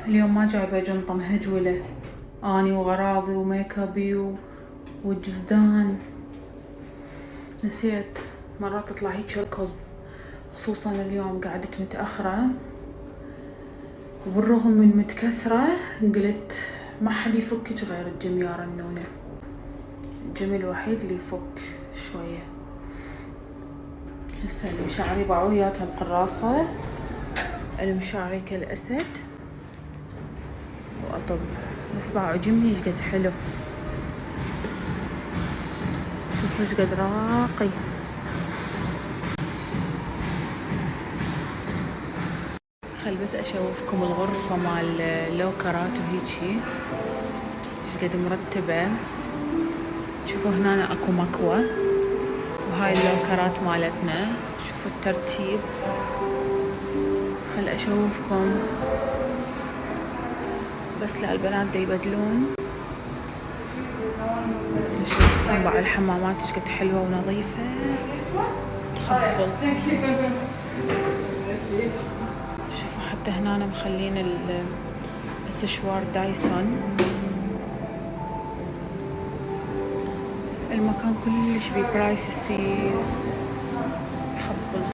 اليوم ما جايبة جنطة مهجولة، اني وغراضي وميك ابي والجزدان. نسيت مرات تطلع هيك ركض، خصوصا اليوم قعدت متأخرة، وبالرغم من متكسرة قلت ما حد يفكك غير الجيم يا رنونة. الجيم الوحيد اللي يفك شوية. هسه المشاعري باعوياتها القراصة، المشاعري كالأسد وأطب، بس باعوا جيمي شقد حلو، شوفوا شقد راقي. خل بس اشوفكم الغرفة مال اللوكرات وهيجي شقد مرتبة. شوفوا هنا اكو مكوى، وهاي اللوكرات مالتنا، شوفوا الترتيب. خل اشوفكم بس لا البنات دا يبدلون. اشوفكم بعد الحمامات شقد حلوة ونظيفة تخبل. شوفوا حتى هنا مخلين السشوار دايسون. المكان كلش بيه برايفسي.